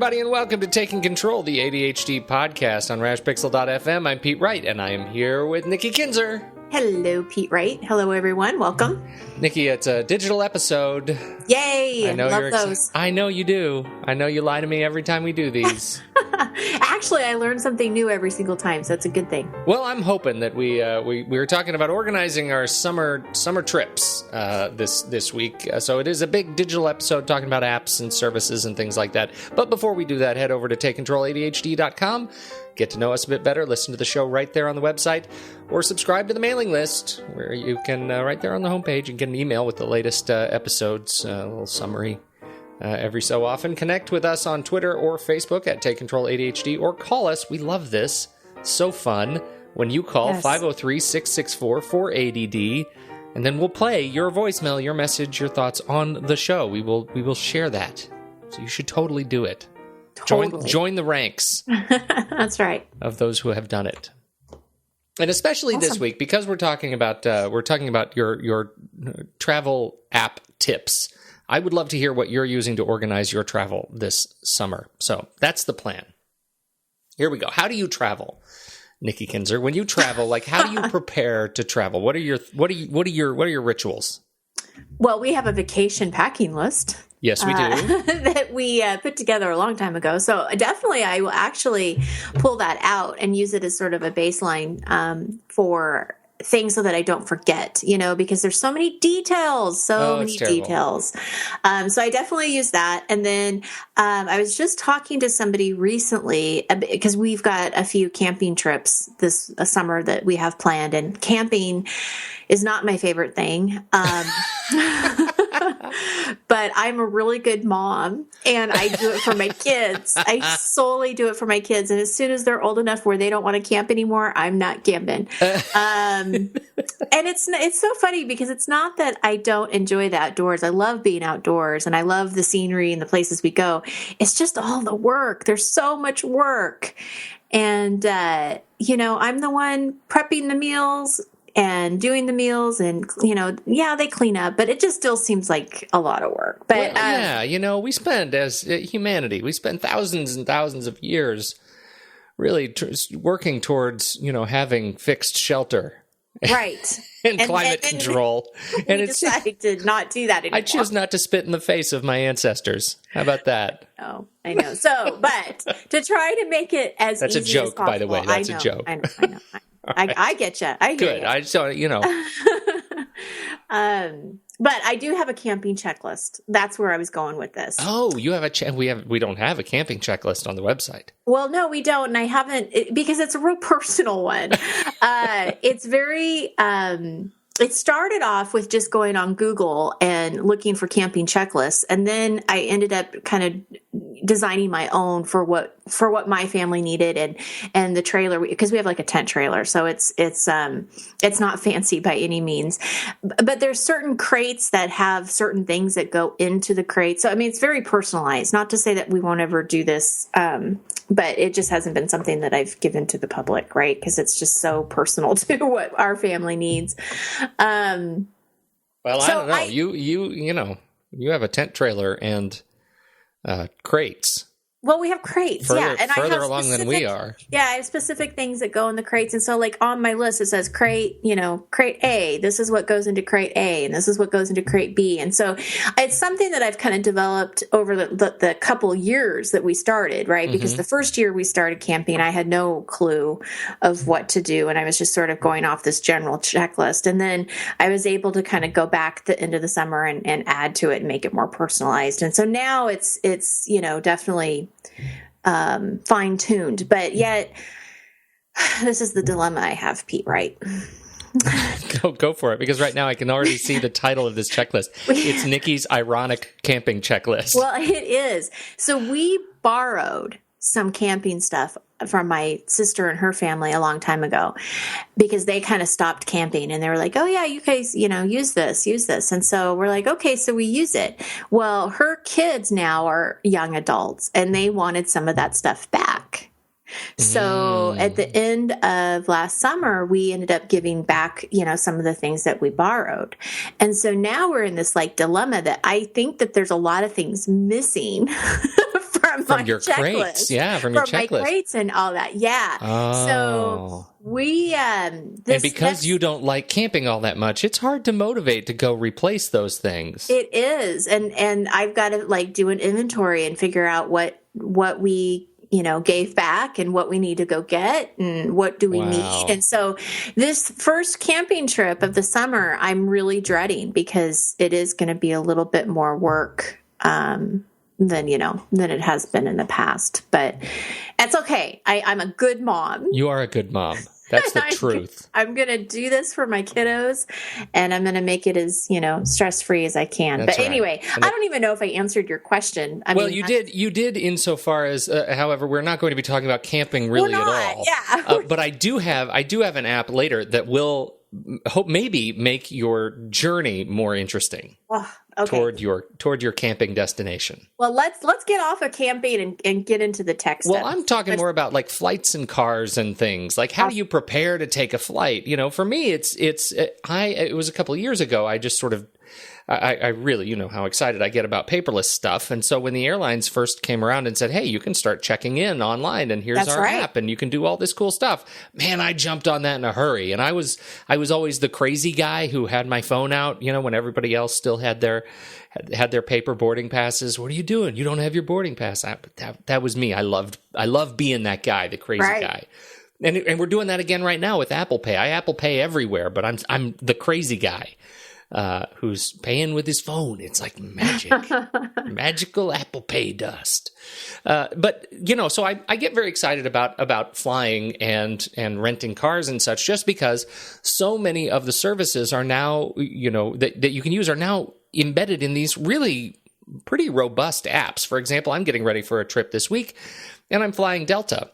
everybody, and welcome to Taking Control, the ADHD Podcast on rashpixel.fm. I'm Pete Wright, and I am here with Nikki Kinzer. Hello, Pete Wright. Hello, everyone. Welcome. Nikki, it's a digital episode. Yay! I know Love those. I know you do. I know you lie to me every time we do these. Actually, I learn something new every single time, so it's a good thing. Well, I'm hoping that we were talking about organizing our summer trips this week. So it is a big digital episode talking about apps and services and things like that. But before we do that, head over to takecontroladhd.com. Get to know us a bit better, listen to the show right there on the website, or subscribe to the mailing list where you can, right there on the homepage, and get an email with the latest episodes, a little summary every so often. Connect with us on Twitter or Facebook at Take Control ADHD, or call us. We love this. So fun. When you call 503-664-4ADD, and then we'll play your voicemail, your message, your thoughts on the show. We will share that. So you should totally do it. Totally. Join the ranks. That's right. Of those who have done it. And especially this week, because we're talking about your travel app tips. I would love to hear what you're using to organize your travel this summer. So that's the plan. Here we go. How do you travel, Nikki Kinzer? When you travel, like, how do you prepare to travel? What are your rituals? Well, we have a vacation packing list. Yes, we do. That we put together a long time ago. So definitely I will actually pull that out and use it as sort of a baseline for things so that I don't forget, because there's so many details, So I definitely use that. And then I was just talking to somebody recently because we've got a few camping trips this summer that we have planned, and camping is not my favorite thing. But I'm a really good mom, and I do it for my kids. I solely do it for my kids. And as soon as they're old enough where they don't want to camp anymore, I'm not camping. And it's so funny because it's not that I don't enjoy the outdoors. I love being outdoors, and I love the scenery and the places we go. It's just all the work. There's so much work. And, I'm the one prepping the meals and doing the meals, and, they clean up, but it just still seems like a lot of work. But we spend, as humanity, thousands and thousands of years really working towards, having fixed shelter. Right. and climate control. And it's decided to not do that anymore. I choose not to spit in the face of my ancestors. How about that? Oh, I know. So, but to try to make it as That's easy a joke, as possible, by the way. That's a joke. I know. I get you. I hear Good. you. I just, But I do have a camping checklist. That's where I was going with this. Oh, you have we don't have a camping checklist on the website. Well, no, we don't. And I haven't, because it's a real personal one. It's very, it started off with just going on Google and looking for camping checklists. And then I ended up kind of designing my own for what my family needed, and the trailer, because we have like a tent trailer. So it's not fancy by any means, but there's certain crates that have certain things that go into the crate. So, I mean, it's very personalized, not to say that we won't ever do this. But it just hasn't been something that I've given to the public, right? Because it's just so personal to what our family needs. Well, I don't know. You have a tent trailer and crates. Well, we have crates, further and I have along than we are. Yeah, I have specific things that go in the crates, and so like on my list it says crate A. This is what goes into crate A, and this is what goes into crate B, and so it's something that I've kind of developed over the couple years that we started, right? Mm-hmm. Because the first year we started camping, I had no clue of what to do, and I was just sort of going off this general checklist, and then I was able to kind of go back at the end of the summer and add to it and make it more personalized, and so now it's definitely fine-tuned, but yet this is the dilemma I have, Pete, right? Go for it, because right now I can already see the title of this checklist. It's Nikki's ironic camping checklist. Well, it is. So we borrowed some camping stuff from my sister and her family a long time ago, because they kind of stopped camping and they were like, oh yeah, you guys, use this. And so we're like, okay, so we use it. Well, her kids now are young adults and they wanted some of that stuff back. So at the end of last summer, we ended up giving back, some of the things that we borrowed. And so now we're in this like dilemma that I think that there's a lot of things missing from my your checklist. crates. Yeah, from your checklist. My crates and all that. Yeah. Oh. So we and because you don't like camping all that much, it's hard to motivate to go replace those things. It is. And I've got to like do an inventory and figure out what we gave back and what we need to go get and what do we need. And so this first camping trip of the summer, I'm really dreading because it is going to be a little bit more work than it has been in the past. But it's okay. I'm a good mom. You are a good mom. That's the truth. I'm going to do this for my kiddos, and I'm going to make it as, stress-free as I can. But anyway, I don't even know if I answered your question. You did insofar as, however, we're not going to be talking about camping really at all. Yeah. But I do have an app later that will maybe make your journey more interesting. Okay. Toward your camping destination. Well, let's get off of camping and get into the tech stuff. Well, I'm talking more about like flights and cars and things. Like, how do you prepare to take a flight? For me, it was a couple of years ago. I just sort of, I really, how excited I get about paperless stuff. And so when the airlines first came around and said, hey, you can start checking in online and here's our app and you can do all this cool stuff. Man, I jumped on that in a hurry. And I was always the crazy guy who had my phone out, when everybody else still had their paper boarding passes. What are you doing? You don't have your boarding pass. That was me. I love being that guy, the crazy guy. And we're doing that again right now with Apple Pay. I Apple Pay everywhere, but I'm the crazy guy. Who's paying with his phone. It's like magic. Magical Apple Pay dust. But so I get very excited about flying and renting cars and such, just because so many of the services are now, that you can use are now embedded in these really pretty robust apps. For example, I'm getting ready for a trip this week, and I'm flying Delta.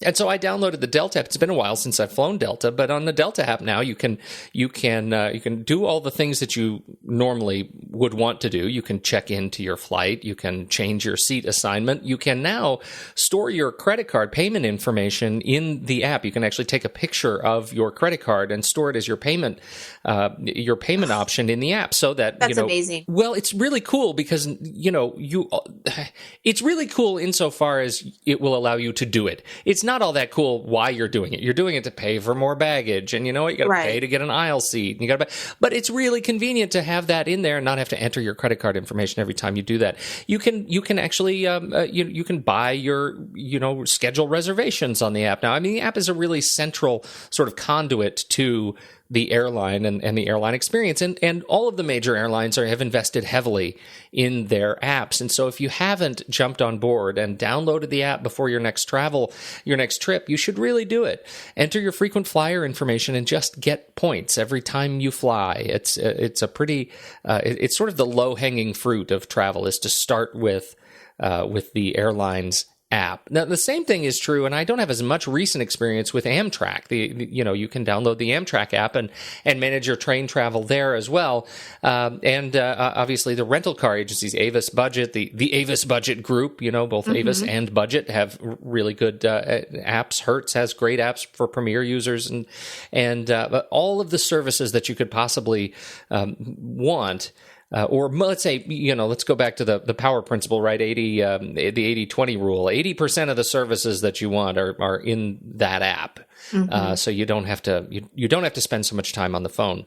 And so I downloaded the Delta app. It's been a while since I've flown Delta, but on the Delta app now you can do all the things that you normally would want to do. You can check into your flight. You can change your seat assignment. You can now store your credit card payment information in the app. You can actually take a picture of your credit card and store it as your payment option in the app. So that that's amazing. Well, it's really cool because it's really cool insofar as it will allow you to do it. It's not all that cool why you're doing it. You're doing it to pay for more baggage, and you got to pay to get an aisle seat. But it's really convenient to have that in there and not have to enter your credit card information every time you do that. You can actually you can buy your schedule reservations on the app now. I mean, the app is a really central sort of conduit to the airline and the airline experience. And all of the major airlines have invested heavily in their apps. And so if you haven't jumped on board and downloaded the app before your next trip, you should really do it. Enter your frequent flyer information and just get points every time you fly. It's sort of the low-hanging fruit of travel, is to start with the airlines app. Now, the same thing is true, and I don't have as much recent experience with Amtrak. You can download the Amtrak app and manage your train travel there as well. And obviously, the rental car agencies, Avis Budget, the Avis Budget group, both Avis and Budget have really good apps. Hertz has great apps for Premier users, and all of the services that you could possibly want. Or let's say, let's go back to the power principle, right? The 80-20 rule. 80% of the services that you want are in that app. Mm-hmm. So you don't have to spend so much time on the phone,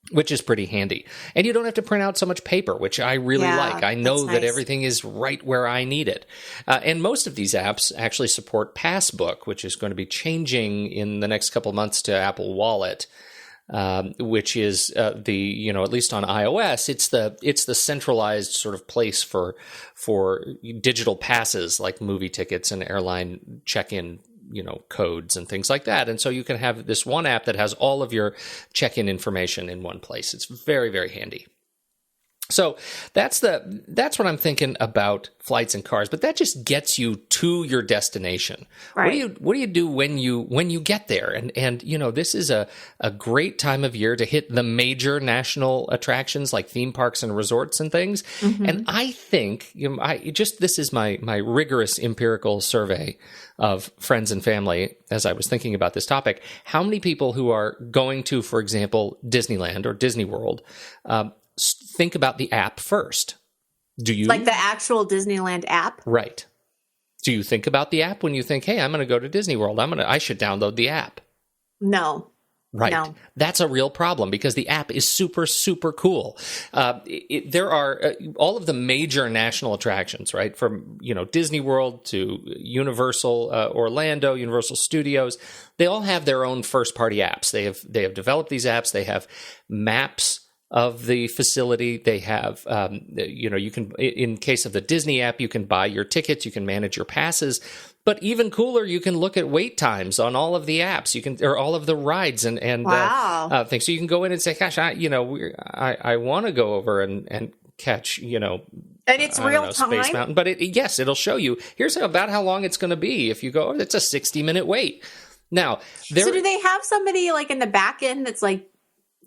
which is pretty handy. And you don't have to print out so much paper, which I really like. I know that everything is right where I need it. And most of these apps actually support Passbook, which is going to be changing in the next couple of months to Apple Wallet. Which is at least on iOS, it's the centralized sort of place for digital passes like movie tickets and airline check-in codes and things like that. And so you can have this one app that has all of your check-in information in one place. It's very, very handy. So that's what I'm thinking about flights and cars, but that just gets you to your destination. Right. What do you do when you get there? And this is a great time of year to hit the major national attractions like theme parks and resorts and things. Mm-hmm. And I think this is my rigorous empirical survey of friends and family as I was thinking about this topic. How many people who are going to, for example, Disneyland or Disney World, think about the app first? Do you? Like the actual Disneyland app? Right. Do you think about the app when you think, hey, I'm going to go to Disney World. I should download the app. No. Right. No. That's a real problem because the app is super, super cool. There are all of the major national attractions, right? From, Disney World to Universal Orlando, Universal Studios. They all have their own first party apps. They have developed these apps. They have maps of the facility. They have, you can, in case of the Disney app, you can buy your tickets, you can manage your passes. But even cooler, you can look at wait times on all of the apps. Or all of the rides and wow. Things. So you can go in and say, "Gosh, I want to go over and catch, and it's real time. Space Mountain." But it'll show you. Here's about how long it's going to be. If you go, it's a 60-minute wait. Now, so do they have somebody like in the back end that's like?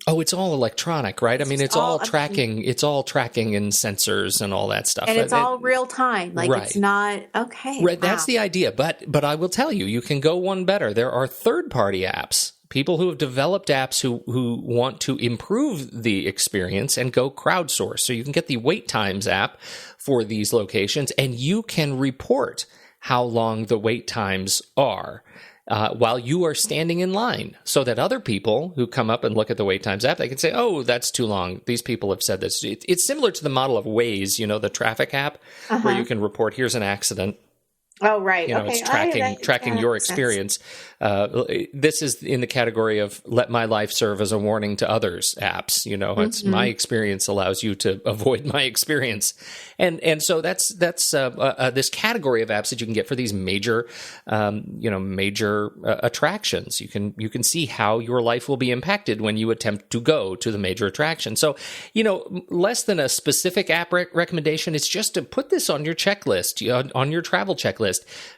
Oh, it's all electronic, right? I mean, it's all tracking. It's all tracking and sensors and all that stuff. And it's all real time. Like right. It's not okay. Right, wow. That's the idea. But I will tell you, you can go one better. There are third-party apps. People who have developed apps who want to improve the experience and go crowdsource. So you can get the Wait Times app for these locations, and you can report how long the wait times are. While you are standing in line, so that other people who come up and look at the Wait Times app, they can say, oh, that's too long. These people have said this. It's similar to the model of Waze, the traffic app, where you can report, here's an accident. Oh, right. It's tracking your experience. This is in the category of let my life serve as a warning to others apps. It's my experience allows you to avoid my experience. And so that's this category of apps that you can get for these major attractions. You can see how your life will be impacted when you attempt to go to the major attraction. So, less than a specific app recommendation, it's just to put this on your checklist, on your travel checklist.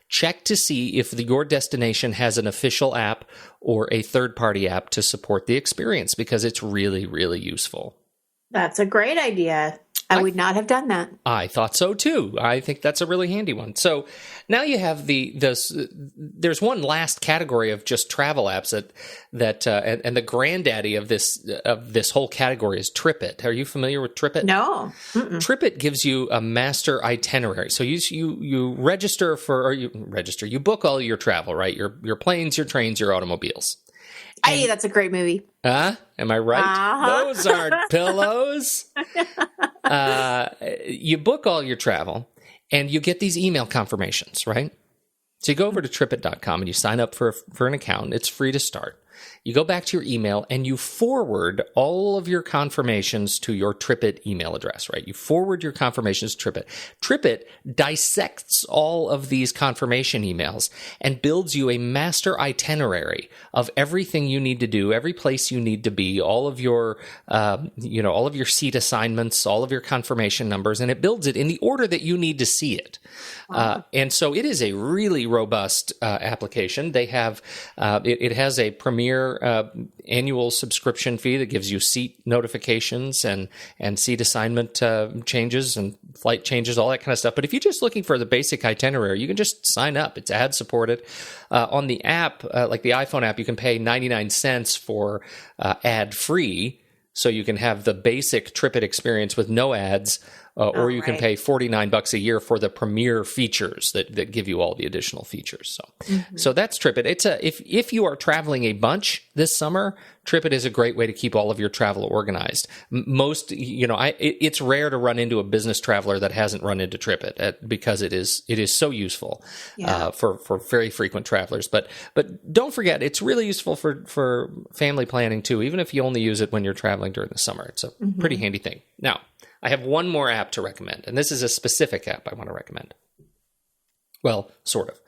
Check to see if your destination has an official app or a third-party app to support the experience, because it's really, really useful. That's a great idea. I would not have done that. I thought so too. I think that's a really handy one. So now you have there's one last category of just travel apps and the granddaddy of this whole category is TripIt. Are you familiar with TripIt? No. Mm-mm. TripIt gives you a master itinerary. So you register you book all your travel, right? Your planes, your trains, your automobiles. Hey, that's a great movie. Am I right? Uh-huh. Those aren't pillows. You book all your travel, and you get these email confirmations, right? So you go over to TripIt.com and you sign up for an account. It's free to start. You go back to your email and you forward all of your confirmations to your TripIt email address, right? You forward your confirmations to TripIt. TripIt dissects all of these confirmation emails and builds you a master itinerary of everything you need to do, every place you need to be, all of your, all of your seat assignments, all of your confirmation numbers, and it builds it in the order that you need to see it. And so it is a really robust application. They have it has a premier annual subscription fee that gives you seat notifications and seat assignment changes and flight changes, all that kind of stuff. But if you're just looking for the basic itinerary, you can just sign up. It's ad supported. On the app, like the iPhone app, you can pay 99 cents for ad free, so you can have the basic TripIt experience with no ads. Or you can pay $49 a year for the premier features that give you all the additional features. So that's TripIt. It's if you are traveling a bunch this summer, TripIt is a great way to keep all of your travel organized. It's rare to run into a business traveler that hasn't run into TripIt because it is so useful for very frequent travelers. But don't forget, it's really useful for family planning too. Even if you only use it when you're traveling during the summer, it's a pretty handy thing. Now, I have one more app to recommend, and this is a specific app I want to recommend. Well, sort of.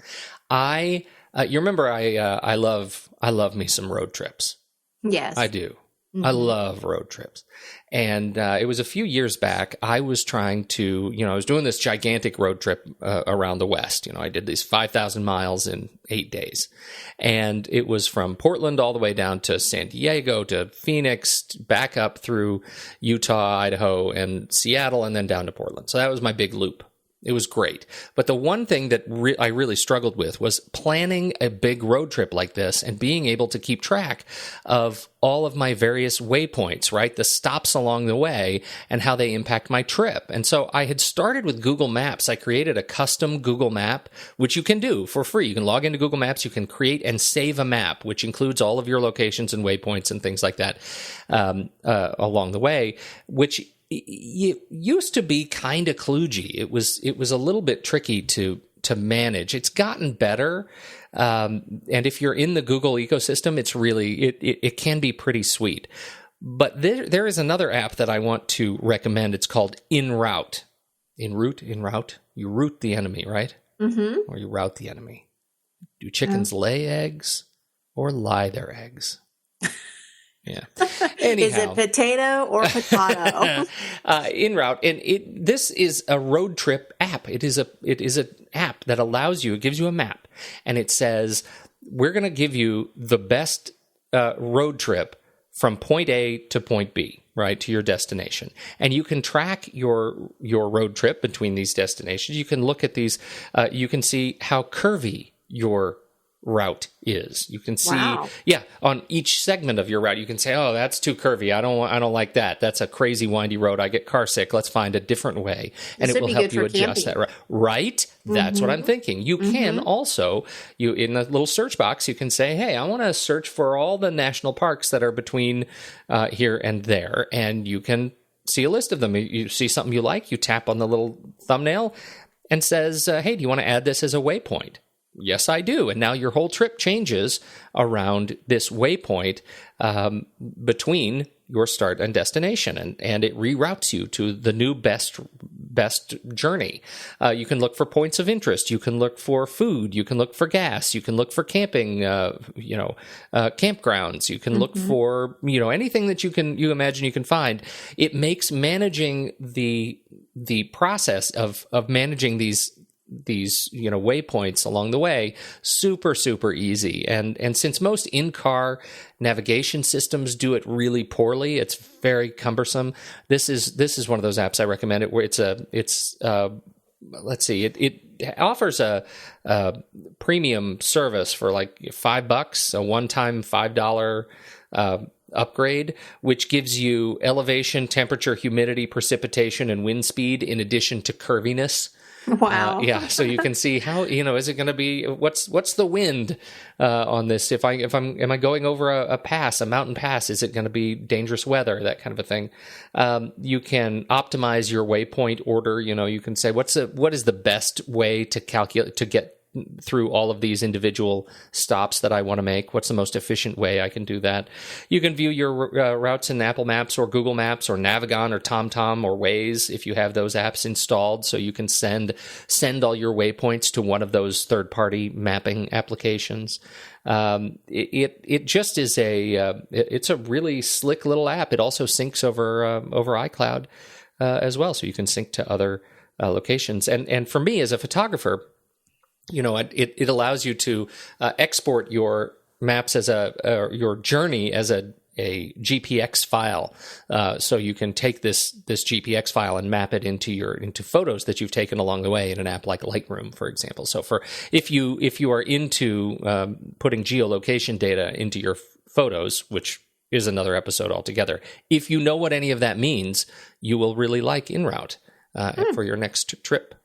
You remember I love me some road trips. Yes, I do. I love road trips. And it was a few years back, I was trying to, I was doing this gigantic road trip around the West. I did these 5,000 miles in 8 days. And it was from Portland all the way down to San Diego, to Phoenix, back up through Utah, Idaho, and Seattle, and then down to Portland. So that was my big loop. It was great. But the one thing that I really struggled with was planning a big road trip like this and being able to keep track of all of my various waypoints, right? The stops along the way and how they impact my trip. And so I had started with Google Maps. I created a custom Google map, which you can do for free. You can log into Google Maps. You can create and save a map, which includes all of your locations and waypoints and things like that along the way, which it used to be kind of kludgy. It was a little bit tricky to manage. It's gotten better, and if you're in the Google ecosystem, it's really it can be pretty sweet. But there is another app that I want to recommend. It's called En Route. En route. You route the enemy, right? Mm-hmm. Or you route the enemy. Do chickens lay eggs or lie their eggs? Yeah. Anyhow. Is it potato or potato? En Route, and this is a road trip app. It is an app that allows you. It gives you a map, and it says we're going to give you the best road trip from point A to point B, right, to your destination. And you can track your road trip between these destinations. You can look at these. You can see how curvy your route is. You can see, on each segment of your route, you can say, "Oh, that's too curvy. I don't like that. That's a crazy windy road. I get car sick. Let's find a different way." And it will help you adjust that. Right? That's what I'm thinking. You can also, in the little search box, you can say, "Hey, I want to search for all the national parks that are between here and there," and you can see a list of them. You see something you like, you tap on the little thumbnail, and says, "Hey, do you want to add this as a waypoint?" Yes, I do. And now your whole trip changes around this waypoint between your start and destination, and it reroutes you to the new best journey. You can look for points of interest. You can look for food. You can look for gas. You can look for camping. Campgrounds. You can look for anything that you imagine you can find. It makes managing the process of managing these waypoints along the way super, super easy. And since most in-car navigation systems do it really poorly, it's very cumbersome. This is one of those apps I recommend it where it offers a premium service for like $5, a one-time $5 upgrade, which gives you elevation, temperature, humidity, precipitation, and wind speed in addition to curviness. Wow. So you can see how, is it going to be, what's the wind on this? Am I going over a mountain pass? Is it going to be dangerous weather? That kind of a thing. You can optimize your waypoint order. You can say, what is the best way to get through all of these individual stops that I want to make? What's the most efficient way I can do that? You can view your routes in Apple Maps or Google Maps or Navigon or TomTom or Waze if you have those apps installed, so you can send all your waypoints to one of those third-party mapping applications. It just is it's a really slick little app. It also syncs over iCloud as well, so you can sync to other locations. And for me as a photographer, it allows you to export your maps as your journey as a GPX file. So you can take this GPX file and map it into photos that you've taken along the way in an app like Lightroom, for example. So if you are into putting geolocation data into your photos, which is another episode altogether, if you know what any of that means, you will really like En Route for your next trip.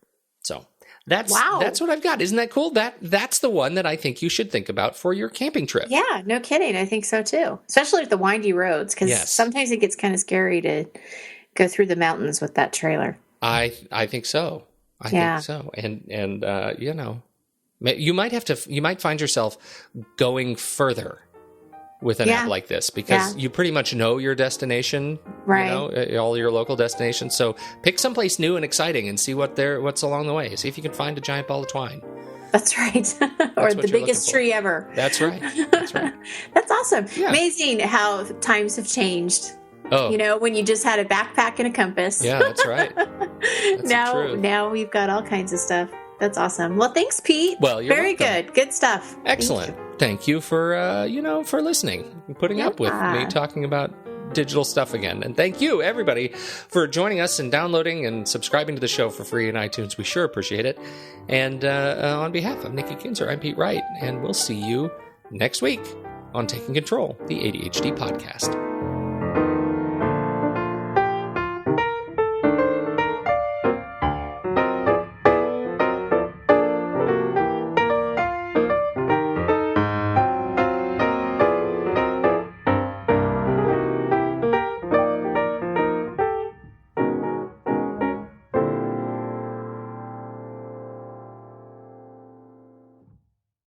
So that's what I've got. Isn't that cool? That's the one that I think you should think about for your camping trip. Yeah, no kidding. I think so too. Especially with the windy roads, because sometimes it gets kind of scary to go through the mountains with that trailer. I think so. I think so. And you might find yourself going further with an app like this, because you pretty much know your destination, right? All your local destinations. So pick someplace new and exciting and see what's along the way. See if you can find a giant ball of twine. That's right. Or the biggest tree ever. That's right. That's awesome. Yeah. Amazing how times have changed. Oh. When you just had a backpack and a compass. Yeah, that's right. Now we've got all kinds of stuff. That's awesome. Well, thanks, Pete. Well, you're very welcome. Good. Good stuff. Excellent. Thank you for for listening and putting up with me talking about digital stuff again. And thank you, everybody, for joining us and downloading and subscribing to the show for free in iTunes. We sure appreciate it. And on behalf of Nikki Kinzer, I'm Pete Wright, and we'll see you next week on Taking Control, the ADHD Podcast.